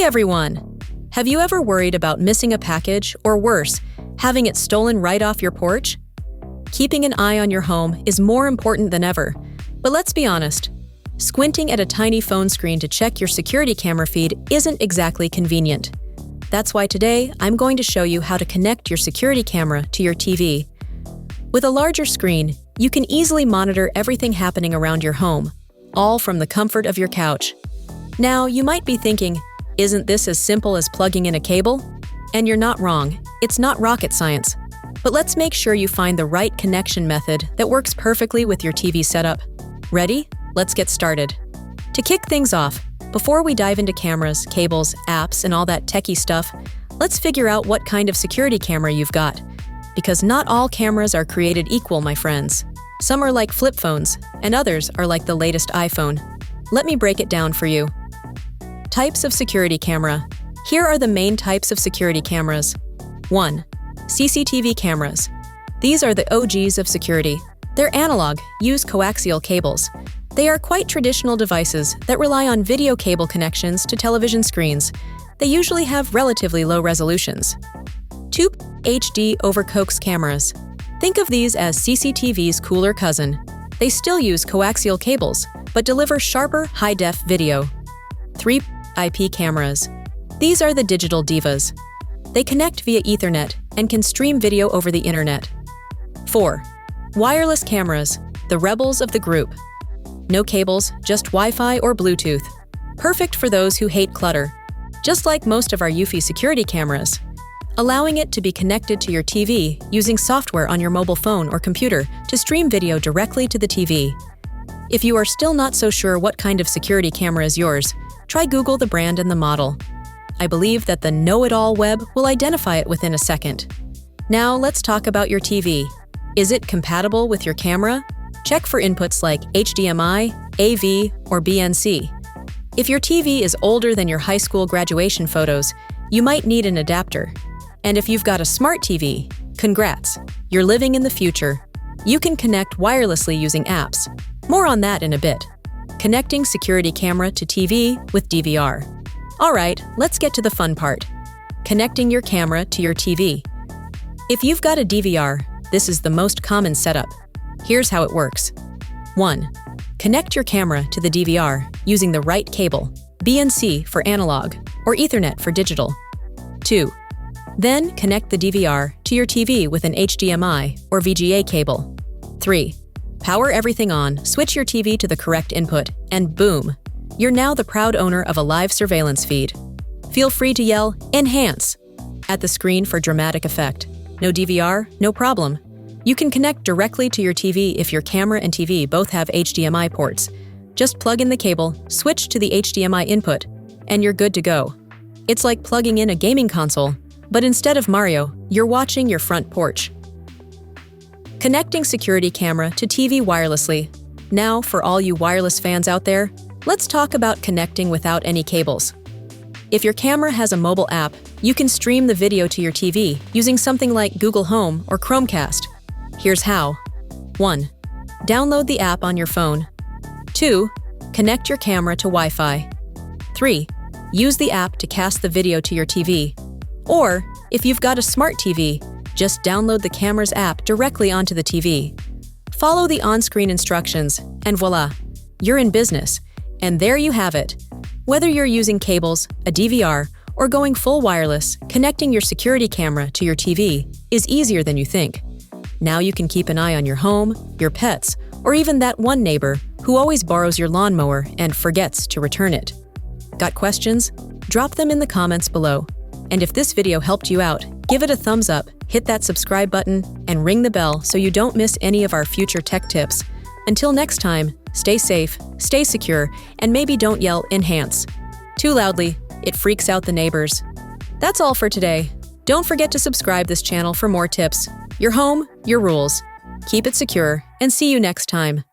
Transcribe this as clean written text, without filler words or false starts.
Hey everyone! Have you ever worried about missing a package, or worse, having it stolen right off your porch? Keeping an eye on your home is more important than ever. But let's be honest, squinting at a tiny phone screen to check your security camera feed isn't exactly convenient. That's why today, I'm going to show you how to connect your security camera to your TV. With a larger screen, you can easily monitor everything happening around your home, all from the comfort of your couch. Now, you might be thinking, isn't this as simple as plugging in a cable? And you're not wrong, it's not rocket science. But let's make sure you find the right connection method that works perfectly with your TV setup. Ready? Let's get started. To kick things off, before we dive into cameras, cables, apps, and all that techie stuff, let's figure out what kind of security camera you've got. Because not all cameras are created equal, my friends. Some are like flip phones, and others are like the latest iPhone. Let me break it down for you. Types of security camera. Here are the main types of security cameras. 1. CCTV cameras. These are the OGs of security. They're analog, use coaxial cables. They are quite traditional devices that rely on video cable connections to television screens. They usually have relatively low resolutions. 2. HD over coax cameras. Think of these as CCTV's cooler cousin. They still use coaxial cables, but deliver sharper, high-def video. 3. IP cameras. These are the digital divas. They connect via Ethernet and can stream video over the internet. 4. Wireless cameras, the rebels of the group. No cables, just Wi-Fi or Bluetooth. Perfect for those who hate clutter. Just like most of our eufy security cameras. Allowing it to be connected to your TV using software on your mobile phone or computer to stream video directly to the TV. If you are still not so sure what kind of security camera is yours, try Google the brand and the model. I believe that the know-it-all web will identify it within a second. Now let's talk about your TV. Is it compatible with your camera? Check for inputs like HDMI, AV, or BNC. If your TV is older than your high school graduation photos, you might need an adapter. And if you've got a smart TV, congrats, you're living in the future. You can connect wirelessly using apps. More on that in a bit. Connecting security camera to TV with DVR. Alright, let's get to the fun part. Connecting your camera to your TV. If you've got a DVR, this is the most common setup. Here's how it works. 1. Connect your camera to the DVR using the right cable, BNC for analog, or Ethernet for digital. 2. Then connect the DVR to your TV with an HDMI or VGA cable. 3. Power everything on, switch your TV to the correct input, and boom! You're now the proud owner of a live surveillance feed. Feel free to yell, "Enhance!" at the screen for dramatic effect. No DVR? No problem. You can connect directly to your TV if your camera and TV both have HDMI ports. Just plug in the cable, switch to the HDMI input, and you're good to go. It's like plugging in a gaming console, but instead of Mario, you're watching your front porch. Connecting security camera to TV wirelessly. Now, for all you wireless fans out there, let's talk about connecting without any cables. If your camera has a mobile app, you can stream the video to your TV using something like Google Home or Chromecast. Here's how. 1. Download the app on your phone. 2. Connect your camera to Wi-Fi. 3. Use the app to cast the video to your TV. Or, if you've got a smart TV, just download the camera's app directly onto the TV. Follow the on-screen instructions, and voila, you're in business. And there you have it. Whether you're using cables, a DVR, or going full wireless, connecting your security camera to your TV is easier than you think. Now you can keep an eye on your home, your pets, or even that one neighbor who always borrows your lawnmower and forgets to return it. Got questions? Drop them in the comments below. And if this video helped you out, give it a thumbs up, hit that subscribe button, and ring the bell so you don't miss any of our future tech tips. Until next time, stay safe, stay secure, and maybe don't yell "Enhance" too loudly. It freaks out the neighbors. That's all for today. Don't forget to subscribe this channel for more tips. Your home, your rules. Keep it secure, and see you next time.